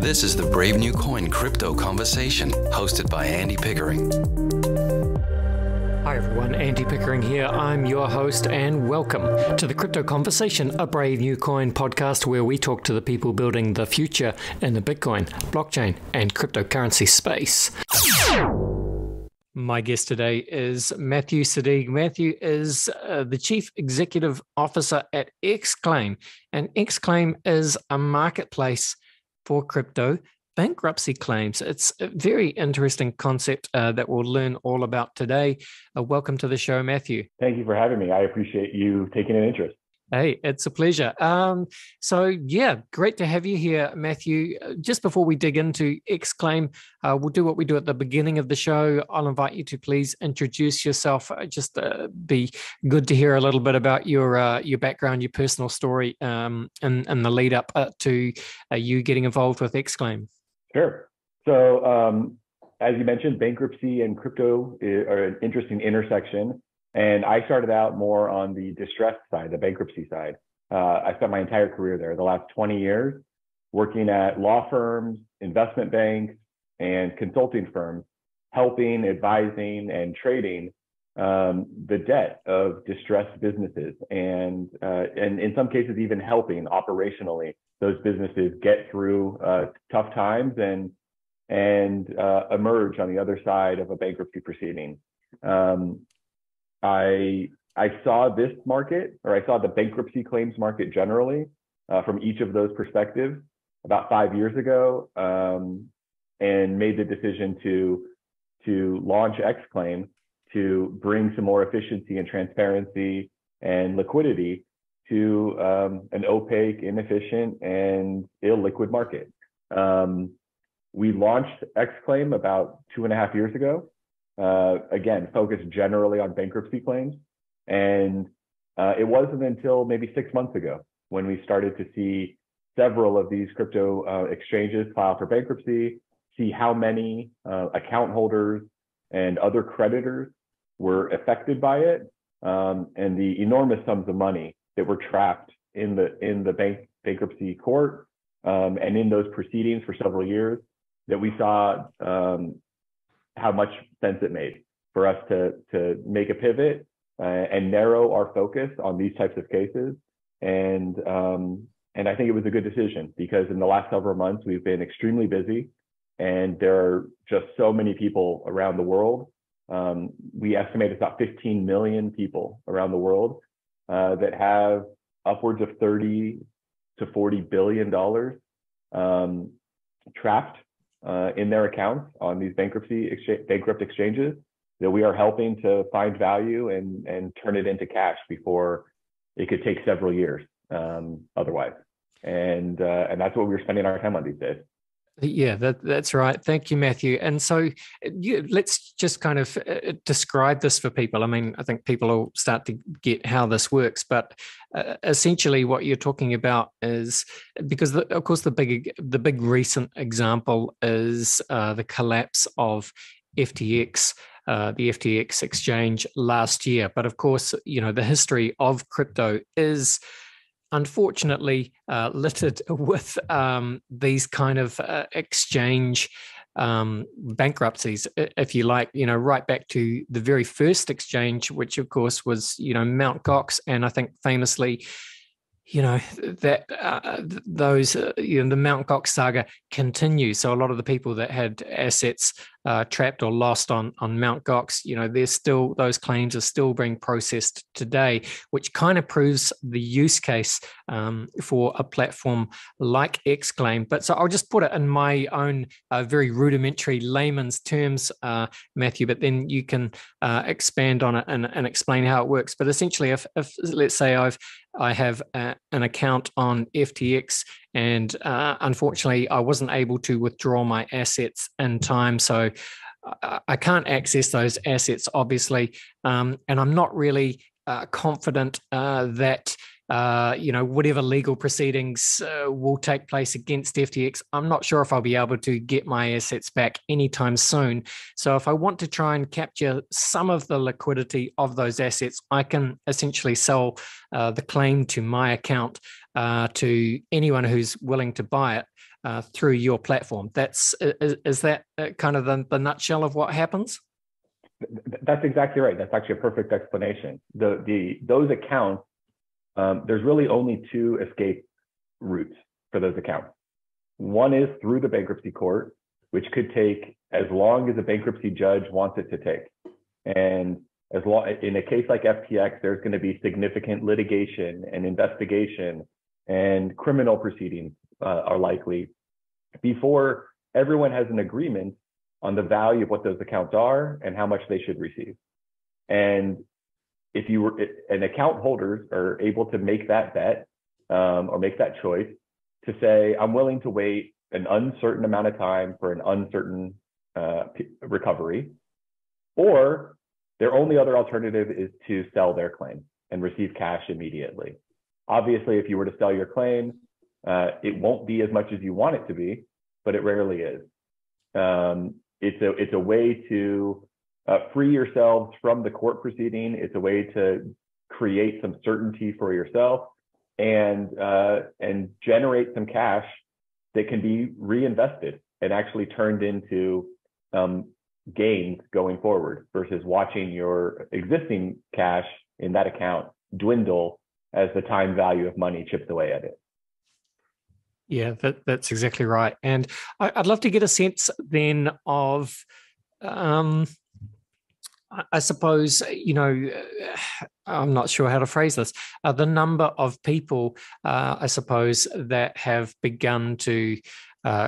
This is the Brave New Coin Crypto Conversation, hosted by Andy Pickering. Hi everyone, Andy Pickering here. I'm your host and welcome to the Crypto Conversation, a Brave New Coin podcast where we talk to the people building the future in the Bitcoin, blockchain, and cryptocurrency space. My guest today is Matthew Sedigh. Matthew is the Chief Executive Officer at Xclaim, and Xclaim is a marketplace for crypto bankruptcy claims. It's a very interesting concept that we'll learn all about today. Welcome to the show, Matthew. Thank you for having me. I appreciate you taking an interest. Hey, it's a pleasure. Great to have you here, Matthew. Just before we dig into Xclaim, we'll do what we do at the beginning of the show. I'll invite you to please introduce yourself. Just be good to hear a little bit about your background, your personal story, and the lead up to you getting involved with Xclaim. Sure. So, as you mentioned, bankruptcy and crypto are an interesting intersection. And I started out more on the distressed side, the bankruptcy side. I spent my entire career there, the last 20 years, working at law firms, investment banks, and consulting firms, helping, advising, and trading the debt of distressed businesses, and in some cases, even helping operationally those businesses get through tough times and emerge on the other side of a bankruptcy proceeding. I saw this market, or I saw the bankruptcy claims market generally from each of those perspectives about 5 years ago, and made the decision to launch Xclaim to bring some more efficiency and transparency and liquidity to an opaque, inefficient, and illiquid market. We launched Xclaim about 2.5 years ago. Again, focused generally on bankruptcy claims. And it wasn't until maybe 6 months ago when we started to see several of these crypto exchanges file for bankruptcy, see how many account holders and other creditors were affected by it, and the enormous sums of money that were trapped in the bankruptcy court and in those proceedings for several years, that we saw how much sense it made for us to make a pivot and narrow our focus on these types of cases. And I think it was a good decision, because in the last several months, we've been extremely busy, and there are just so many people around the world. We estimate it's about 15 million people around the world that have upwards of $30 to $40 billion trapped in their accounts on these bankrupt exchanges, that we are helping to find value and turn it into cash before it could take several years otherwise. And that's what we're spending our time on these days. Yeah, that's right. Thank you, Matthew. And so let's just kind of describe this for people. I mean, I think people will start to get how this works, but essentially what you're talking about is, because of course the big recent example is the collapse of FTX, the FTX exchange last year. But of course, the history of crypto is unfortunately littered with these kind of exchange bankruptcies, if you like, right back to the very first exchange, which of course was, Mt. Gox. And I think famously, that the Mt. Gox saga continues. So a lot of the people that had assets trapped or lost on Mt. Gox, there's still, those claims are still being processed today, which kind of proves the use case for a platform like Xclaim. But so I'll just put it in my own very rudimentary layman's terms, Matthew, but then you can expand on it and explain how it works. But essentially, if let's say I have an account on FTX, and unfortunately, I wasn't able to withdraw my assets in time. So I can't access those assets, obviously. And I'm not really confident that whatever legal proceedings will take place against FTX, I'm not sure if I'll be able to get my assets back anytime soon. So if I want to try and capture some of the liquidity of those assets, I can essentially sell the claim to my account to anyone who's willing to buy it through your platform. Is that kind of the nutshell of what happens? That's exactly right. That's actually a perfect explanation. Those accounts, there's really only two escape routes for those accounts. One is through the bankruptcy court, which could take as long as a bankruptcy judge wants it to take. And in a case like FTX, there's going to be significant litigation and investigation and criminal proceedings are likely before everyone has an agreement on the value of what those accounts are and how much they should receive. And and account holders are able to make that bet or make that choice to say, I'm willing to wait an uncertain amount of time for an uncertain recovery, or their only other alternative is to sell their claim and receive cash immediately. Obviously, if you were to sell your claim, it won't be as much as you want it to be, but it rarely is. It's a way to free yourselves from the court proceeding. It's a way to create some certainty for yourself and generate some cash that can be reinvested and actually turned into gains going forward versus watching your existing cash in that account dwindle as the time value of money chips away at it. Yeah, that's exactly right. And I'd love to get a sense then of, I suppose, I'm not sure how to phrase this, the number of people, I suppose, that have begun to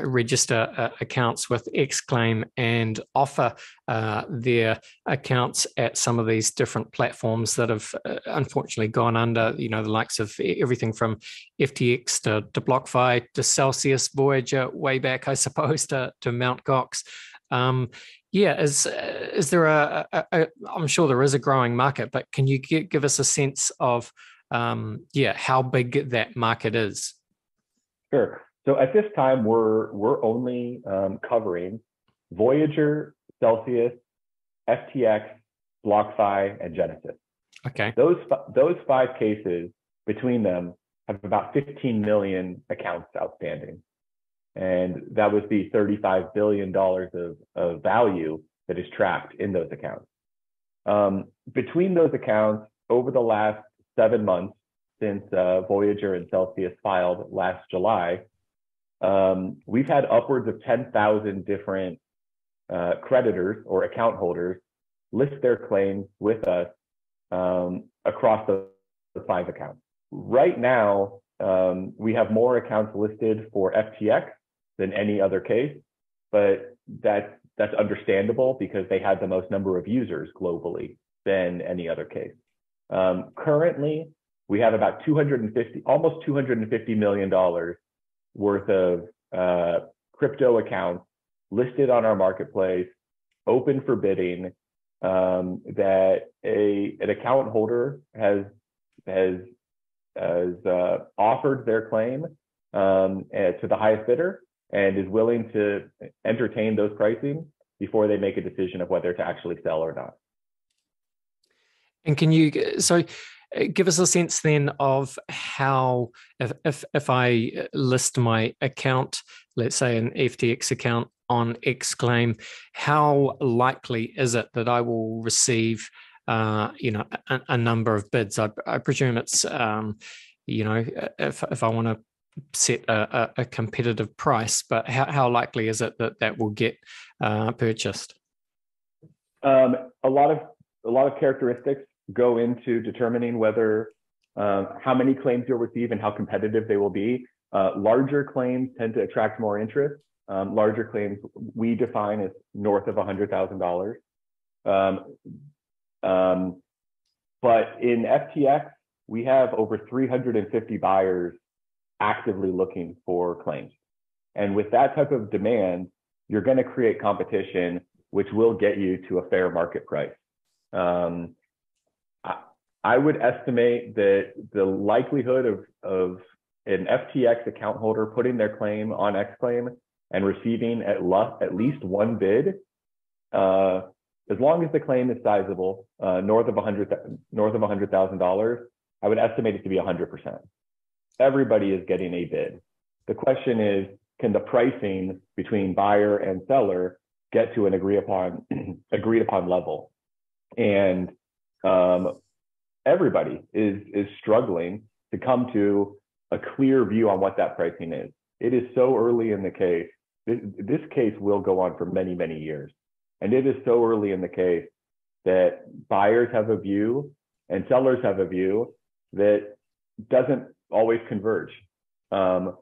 register accounts with Xclaim and offer their accounts at some of these different platforms that have unfortunately gone under, the likes of everything from FTX to BlockFi to Celsius, Voyager, way back, I suppose, to Mt. Gox. Is there I'm sure there is a growing market, but can you give us a sense of, how big that market is? Sure. So at this time, we're only covering Voyager, Celsius, FTX, BlockFi, and Genesis. Okay. Those five cases between them have about 15 million accounts outstanding. And that was the $35 billion of value that is trapped in those accounts. Between those accounts, over the last 7 months, since Voyager and Celsius filed last July, we've had upwards of 10,000 different creditors or account holders list their claims with us across the five accounts. Right now, we have more accounts listed for FTX than any other case, but that's understandable because they had the most number of users globally than any other case. Currently, we have about almost $250 million worth of crypto accounts listed on our marketplace, open for bidding, that an account holder has offered their claim to the highest bidder and is willing to entertain those pricing before they make a decision of whether to actually sell or not. And can you give us a sense then of how, if I list my account, let's say an FTX account on Xclaim, how likely is it that I will receive a number of bids? I presume it's if I want to set a competitive price, but how likely is it that will get purchased? A lot of characteristics go into determining whether how many claims you'll receive and how competitive they will be. Larger claims tend to attract more interest. Larger claims we define as north of $100,000. But in FTX, we have over 350 buyers actively looking for claims. And with that type of demand, you're going to create competition, which will get you to a fair market price. I would estimate that the likelihood of an FTX account holder putting their claim on Xclaim and receiving at least one bid, as long as the claim is sizable, north of $100,000, I would estimate it to be 100%. Everybody is getting a bid. The question is, can the pricing between buyer and seller get to an agreed upon level? And everybody is struggling to come to a clear view on what that pricing is. It is so early in the case. This case will go on for many, many years. And it is so early in the case that buyers have a view and sellers have a view that doesn't always converge.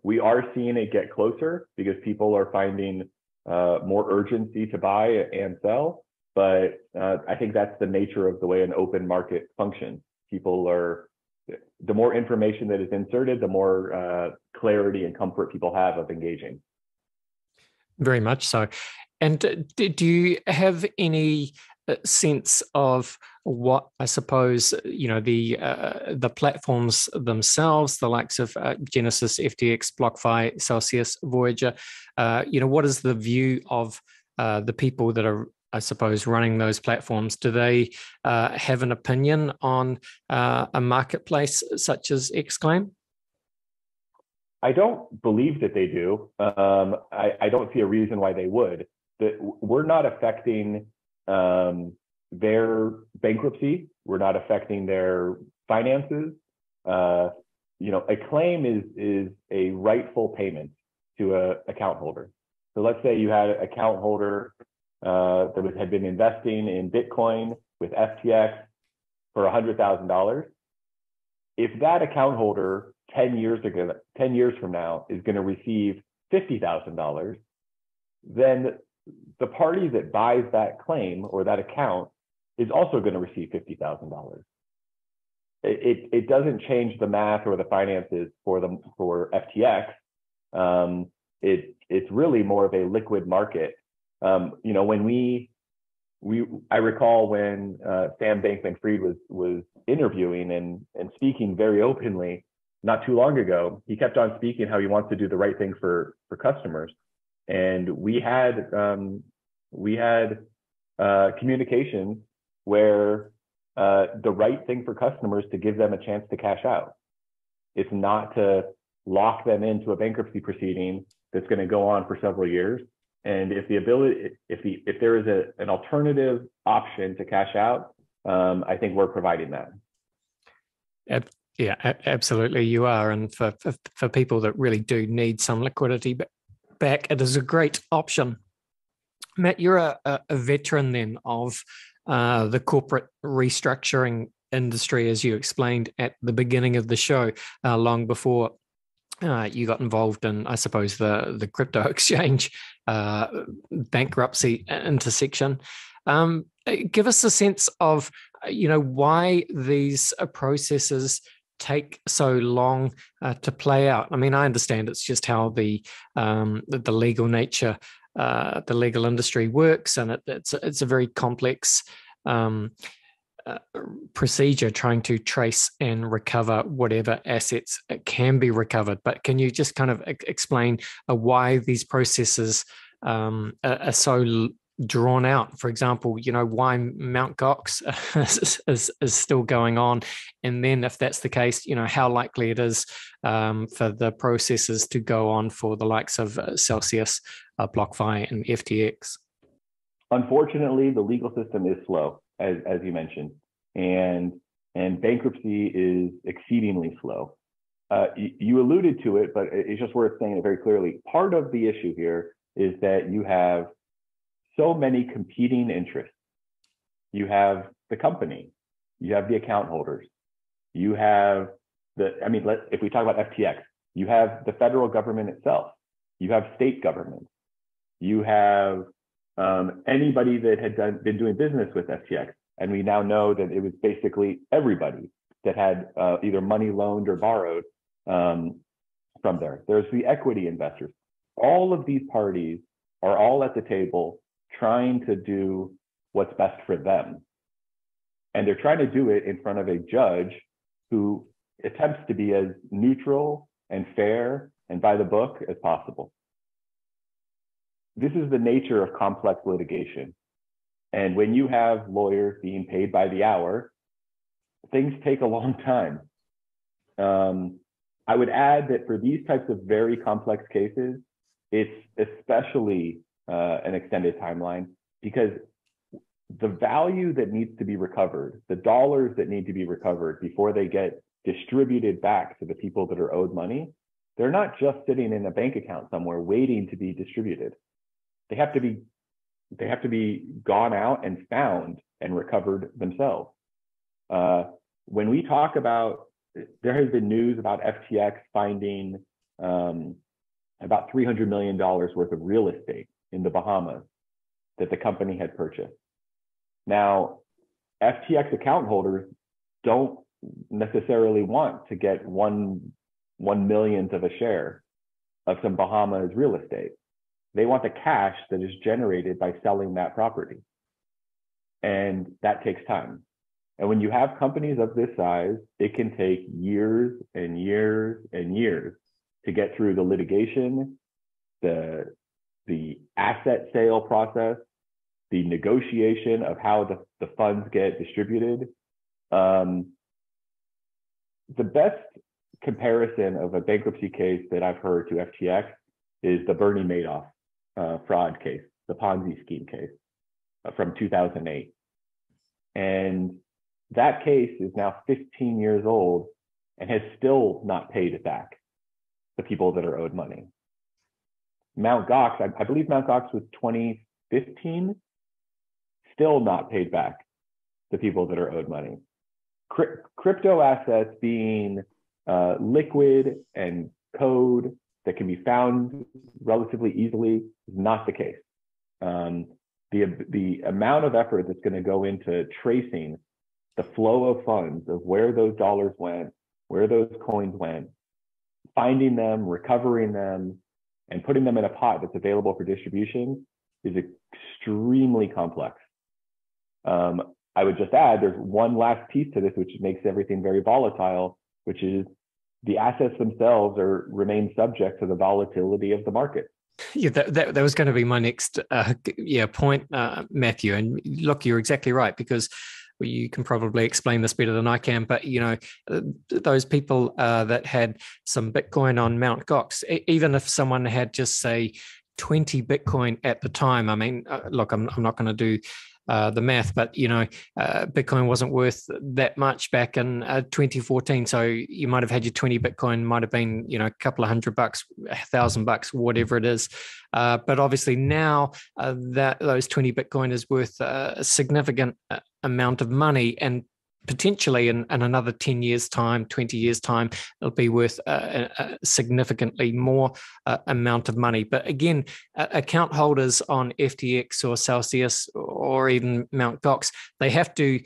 We are seeing it get closer because people are finding more urgency to buy and sell. But I think that's the nature of the way an open market functions. The more information that is inserted, the more clarity and comfort people have of engaging. Very much so. And do you have any sense of what, I suppose, the platforms themselves, the likes of Genesis, FTX, BlockFi, Celsius, Voyager, what is the view of the people that are, I suppose, running those platforms? Do they have an opinion on a marketplace such as Xclaim? I don't believe that they do. I don't see a reason why they would. We're not affecting their bankruptcy. We're not affecting their finances. A claim is a rightful payment to an account holder. So let's say you had an account holder that had been investing in Bitcoin with FTX for $100,000. If that account holder 10 years from now is going to receive $50,000, then the party that buys that claim or that account is also going to receive $50,000. It doesn't change the math or the finances for FTX. It's really more of a liquid market. When I recall when Sam Bankman-Fried was interviewing and speaking very openly not too long ago, he kept on speaking how he wants to do the right thing for customers. And we had communications where the right thing for customers to give them a chance to cash out. It's not to lock them into a bankruptcy proceeding that's going to go on for several years. And if there is an alternative option to cash out, I think we're providing that. Yeah, absolutely, you are. And for people that really do need some liquidity back, it is a great option. Matt, you're a veteran then of the corporate restructuring industry, as you explained at the beginning of the show, long before you got involved in, I suppose, the crypto exchange bankruptcy intersection. Give us a sense of, why these processes take so long to play out. I mean, I understand it's just how the legal nature, the legal industry works, and it's a very complex procedure trying to trace and recover whatever assets can be recovered. But can you just kind of explain why these processes are so drawn out? For example, why Mt. Gox is still going on, and then if that's the case, how likely it is for the processes to go on for the likes of Celsius, BlockFi, and FTX. Unfortunately, the legal system is slow, as you mentioned, and bankruptcy is exceedingly slow. You alluded to it, but it's just worth saying it very clearly. Part of the issue here is that you have so many competing interests. You have the company, you have the account holders, you have if we talk about FTX, you have the federal government itself, you have state governments, you have anybody that had been doing business with FTX. And we now know that it was basically everybody that had either money loaned or borrowed from there. There's the equity investors. All of these parties are all at the table trying to do what's best for them. And they're trying to do it in front of a judge who attempts to be as neutral and fair and by the book as possible. This is the nature of complex litigation. And when you have lawyers being paid by the hour, things take a long time. I would add that for these types of very complex cases, it's especially an extended timeline, because the value that needs to be recovered, the dollars that need to be recovered before they get distributed back to the people that are owed money, they're not just sitting in a bank account somewhere waiting to be distributed. They have to be gone out and found and recovered themselves. When we talk about, there has been news about FTX finding about $300 million worth of real estate in the Bahamas that the company had purchased. Now, FTX account holders don't necessarily want to get one millionth of a share of some Bahamas real estate. They want the cash that is generated by selling that property. And that takes time. And when you have companies of this size, it can take years and years and years to get through the litigation, the asset sale process, the negotiation of how the funds get distributed. The best comparison of a bankruptcy case that I've heard to FTX is the Bernie Madoff fraud case, the Ponzi scheme case from 2008. And that case is now 15 years old and has still not paid it back, the people that are owed money. Mt. Gox, I believe Mt. Gox was 2015, still not paid back the people that are owed money. Crypto assets being liquid and code that can be found relatively easily is not the case. The amount of effort that's going to go into tracing the flow of funds of where those dollars went, where those coins went, finding them, recovering them, and putting them in a pot that's available for distribution is extremely complex. I would just add, there's one last piece to this, which makes everything very volatile, which is the assets themselves remain subject to the volatility of the market. Yeah, that was going to be my next point, Matthew. And look, you're exactly right, because you can probably explain this better than I can, but those people that had some Bitcoin on Mt. Gox, even if someone had just say 20 Bitcoin at the time, I mean, look, I'm not going to do the math, but Bitcoin wasn't worth that much back in 2014. So you might have had your 20 Bitcoin, might have been a couple of $100, $1,000, whatever it is. But obviously now that those 20 Bitcoin is worth a significant amount of money, and potentially in another 10 years time, 20 years time, it'll be worth a significantly more amount of money. But again, account holders on FTX or Celsius or even Mt. Gox, they have to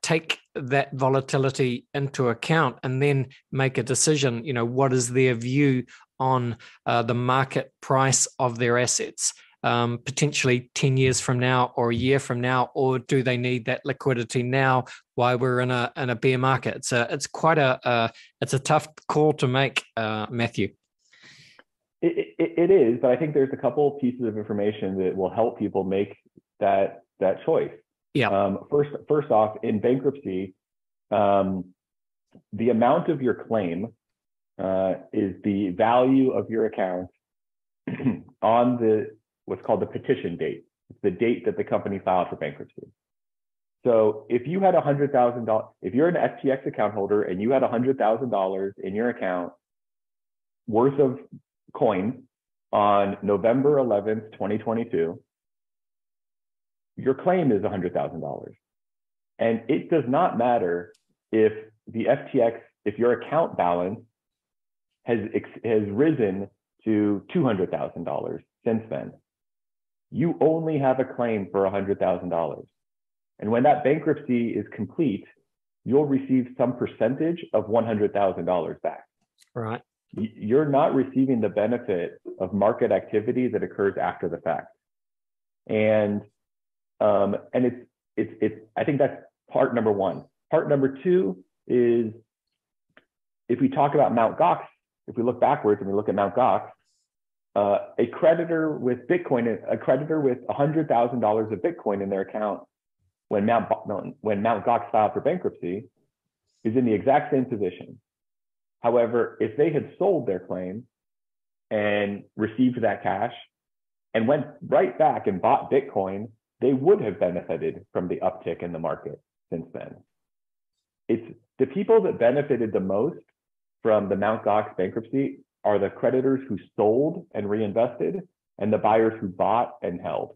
take that volatility into account and then make a decision, what is their view on the market price of their assets, potentially 10 years from now or a year from now, or do they need that liquidity now while we're in a bear market? It's quite a tough call to make, Matthew. It is, but I think there's a couple pieces of information that will help people make that choice. Yeah. First off, in bankruptcy, the amount of your claim is the value of your account on what's called the petition date. It's the date that the company filed for bankruptcy. So if you had $100,000, if you're an FTX account holder and you had $100,000 in your account worth of coin on November 11th, 2022, your claim is $100,000. And it does not matter if the FTX, if your account balance has risen to $200,000 since then. You only have a claim for $100,000. And when that bankruptcy is complete, you'll receive some percentage of $100,000 back. Right. You're not receiving the benefit of market activity that occurs after the fact. And I think that's part number one. Part number two is, if we talk about Mt. Gox, if we look backwards and we look at Mt. Gox, a creditor with Bitcoin, a creditor with $100,000 of Bitcoin in their account when Mt. Gox filed for bankruptcy is in the exact same position. However, if they had sold their claim and received that cash and went right back and bought Bitcoin, they would have benefited from the uptick in the market since then. It's the people that benefited the most from the Mt. Gox bankruptcy are the creditors who sold and reinvested and the buyers who bought and held.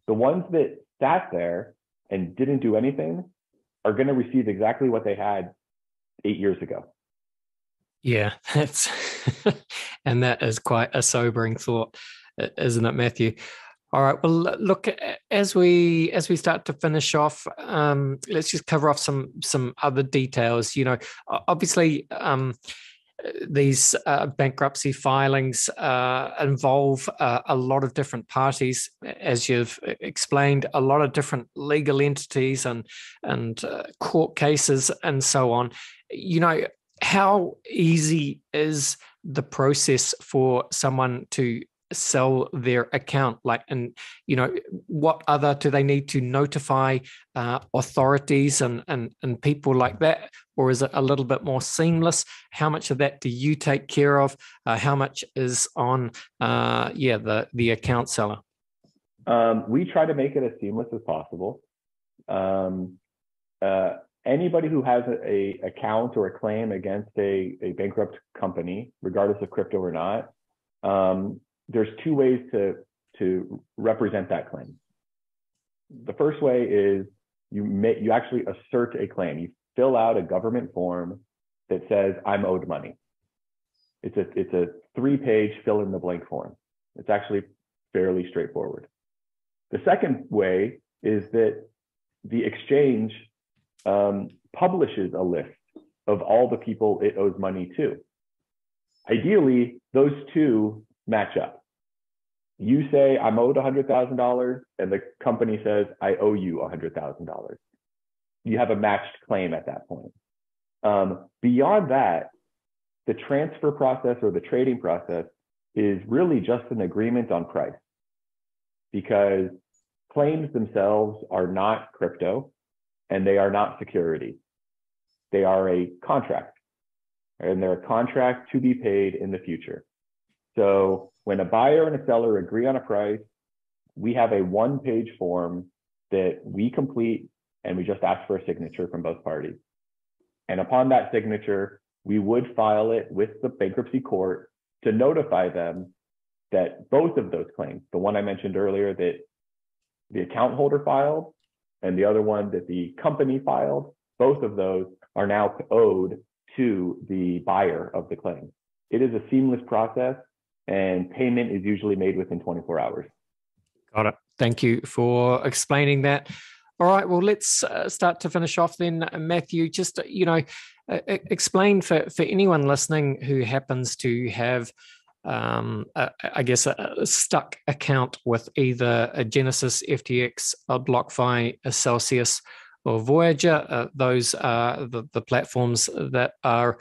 The ones that sat there and didn't do anything are going to receive exactly what they had 8 years ago. Yeah, that's and that is quite a sobering thought, isn't it, Matthew? All right. Well, look, as we start to finish off, let's just cover off some other details. You know, obviously, these bankruptcy filings involve a lot of different parties, as you've explained, a lot of different legal entities and court cases and so on. You know, how easy is the process for someone to sell their account? Like, and you know, what other do they need to notify authorities and people like that, or is it a little bit more seamless? How much of that do you take care of? How much is on the account seller? We try to make it as seamless as possible. Anybody who has a account or a claim against a bankrupt company, regardless of crypto or not, there's two ways to represent that claim. The first way is you actually assert a claim. You fill out a government form that says, I'm owed money. It's a 3-page fill in the blank form. It's actually fairly straightforward. The second way is that the exchange publishes a list of all the people it owes money to. Ideally, those two match up. You say, I'm owed $100,000, and the company says, I owe you $100,000. You have a matched claim at that point. Beyond that, the transfer process or the trading process is really just an agreement on price, because claims themselves are not crypto and they are not security. They are a contract, and they're a contract to be paid in the future. So when a buyer and a seller agree on a price, we have a 1-page form that we complete, and we just ask for a signature from both parties. And upon that signature, we would file it with the bankruptcy court to notify them that both of those claims, the one I mentioned earlier that the account holder filed and the other one that the company filed, both of those are now owed to the buyer of the claim. It is a seamless process, and payment is usually made within 24 hours. Got it. Thank you for explaining that. All right, well, let's start to finish off then, Matthew. Just, explain for anyone listening who happens to have, a stuck account with either a Genesis, FTX, a BlockFi, a Celsius, or Voyager. Those are the platforms that are,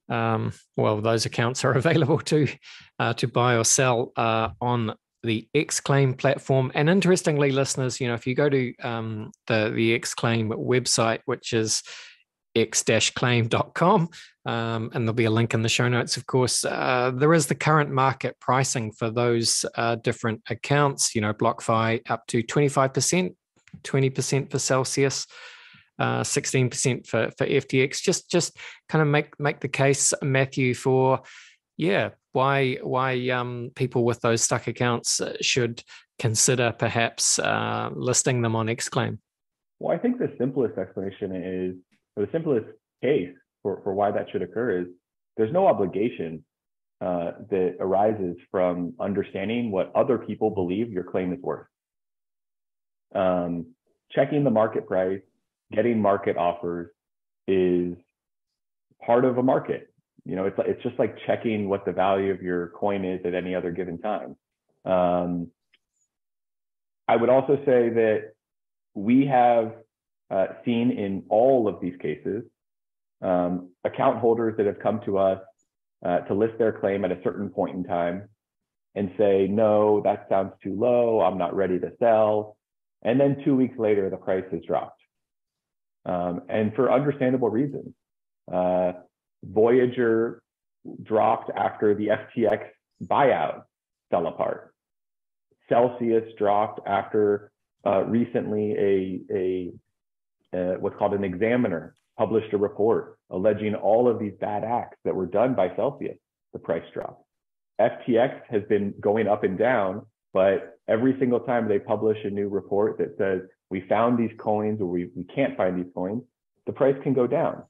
those accounts are available to buy or sell on the Xclaim platform. And interestingly, listeners, if you go to the Xclaim website, which is x-claim.com, and there'll be a link in the show notes, of course, there is the current market pricing for those different accounts. BlockFi up to 25%, 20% for Celsius, 16% for FTX. Just kind of make the case, Matthew, for why people with those stuck accounts should consider perhaps listing them on Xclaim. Well, I think the simplest explanation is, or the simplest case for why that should occur is, there's no obligation that arises from understanding what other people believe your claim is worth. Checking the market price, getting market offers is part of a market. It's just like checking what the value of your coin is at any other given time. I would also say that we have seen in all of these cases account holders that have come to us to list their claim at a certain point in time and say, no, that sounds too low, I'm not ready to sell. And then 2 weeks later, the price has dropped. And for understandable reasons. Voyager dropped after the FTX buyout fell apart. Celsius dropped after recently what's called an examiner published a report alleging all of these bad acts that were done by Celsius. The price dropped. FTX has been going up and down, but every single time they publish a new report that says we found these coins or we can't find these coins, the price can go down.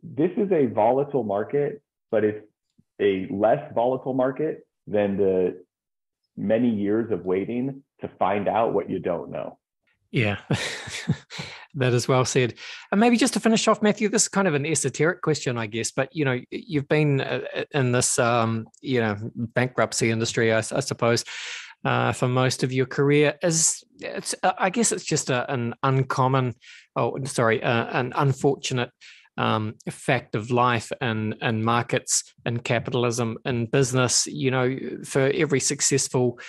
This is a volatile market, but it's a less volatile market than the many years of waiting to find out what you don't know. Yeah, that is well said. And maybe just to finish off, Matthew, this is kind of an esoteric question, I guess, but, you've been in this, bankruptcy industry, I suppose, for most of your career. I guess it's just an unfortunate fact of life and markets and capitalism and business. For every successful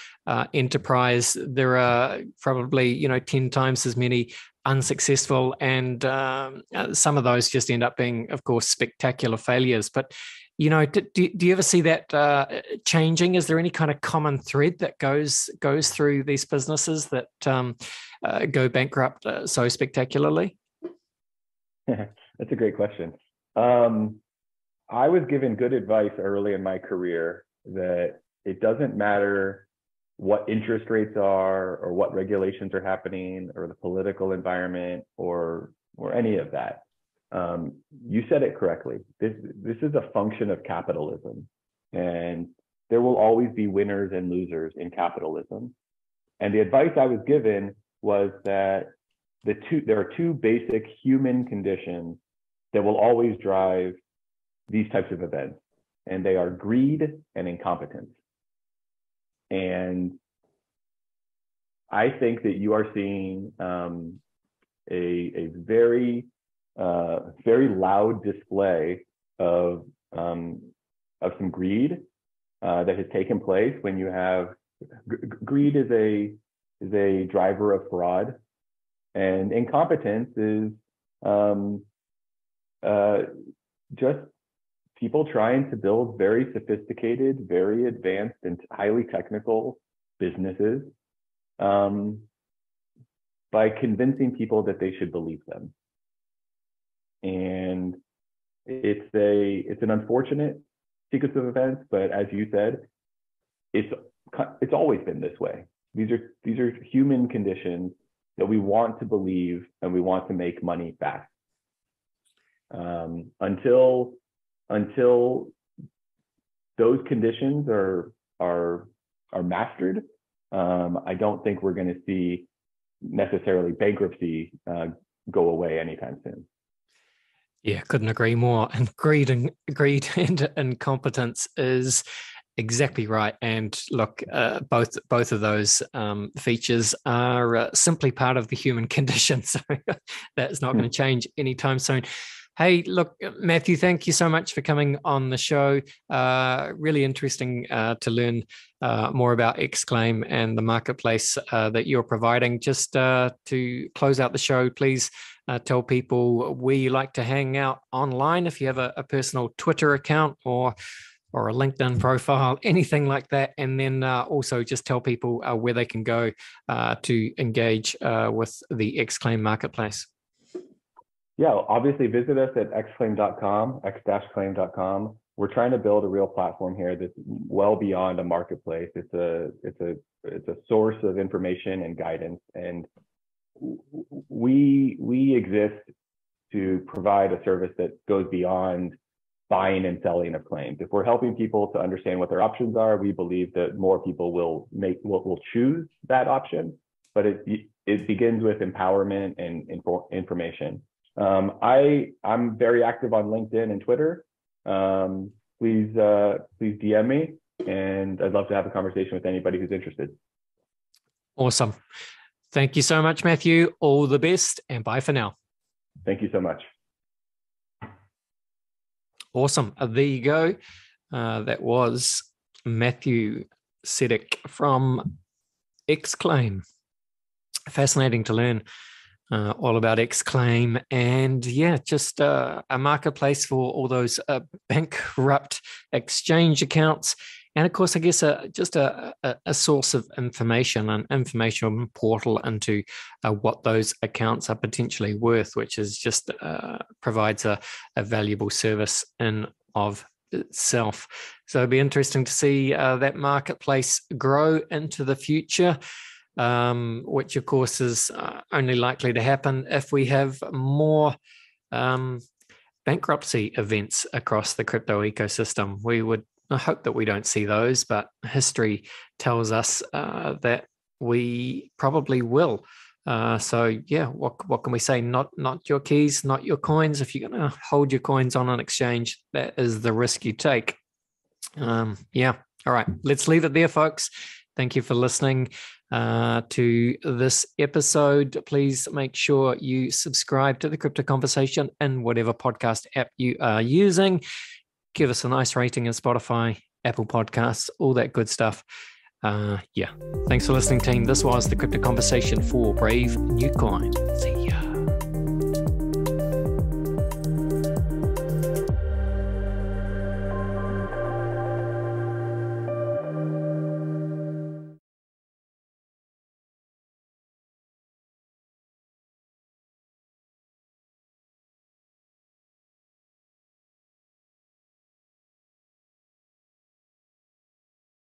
enterprise, there are probably 10 times as many unsuccessful, and some of those just end up being, of course, spectacular failures. But do you ever see that changing? Is there any kind of common thread that goes through these businesses that go bankrupt so spectacularly? That's a great question. I was given good advice early in my career that it doesn't matter what interest rates are or what regulations are happening or the political environment or any of that. You said it correctly. This is a function of capitalism, and there will always be winners and losers in capitalism. And the advice I was given was that there are two basic human conditions that will always drive these types of events, and they are greed and incompetence. And I think that you are seeing a very loud display of some greed that has taken place when you have greed is a driver of fraud, and incompetence is just people trying to build very sophisticated, very advanced, and highly technical businesses by convincing people that they should believe them. And it's an unfortunate sequence of events, but as you said, it's always been this way. These are human conditions that we want to believe and we want to make money fast. Until those conditions are mastered, I don't think we're going to see necessarily bankruptcy go away anytime soon. Yeah, couldn't agree more. And greed and incompetence is exactly right. And look, both of those features are simply part of the human condition. So that's not going to change anytime soon. Hey, look, Matthew, thank you so much for coming on the show. Really interesting to learn more about Xclaim and the marketplace that you're providing. Just to close out the show, please tell people where you like to hang out online, if you have a personal Twitter account or a LinkedIn profile, anything like that. And then also just tell people where they can go to engage with the Xclaim marketplace. Yeah, obviously visit us at xclaim.com, x-claim.com. We're trying to build a real platform here that's well beyond a marketplace. It's a source of information and guidance, and we exist to provide a service that goes beyond buying and selling of claims. If we're helping people to understand what their options are, we believe that more people will choose that option. But it begins with empowerment and information. I'm very active on LinkedIn and Twitter. Please DM me, and I'd love to have a conversation with anybody who's interested. Awesome. Thank you so much, Matthew. All the best, and bye for now. Thank you so much. Awesome. There you go. That was Matthew Sedigh from Xclaim. Fascinating to learn all about Xclaim, and just a marketplace for all those bankrupt exchange accounts. And of course, I guess just a source of information, an information portal into what those accounts are potentially worth, which is just provides a valuable service in of itself. So it'd be interesting to see that marketplace grow into the future, which of course is only likely to happen if we have more bankruptcy events across the crypto ecosystem. We would I hope that we don't see those, but history tells us that we probably will. What can we say? Not your keys, not your coins. If you're going to hold your coins on an exchange, that is the risk you take. All right, let's leave it there, folks. Thank you for listening to this episode. Please make sure you subscribe to the Crypto Conversation in whatever podcast app you are using. Give us a nice rating in Spotify, Apple Podcasts, all that good stuff. Thanks for listening, team. This was the Crypto Conversation for Brave New Coin. See ya.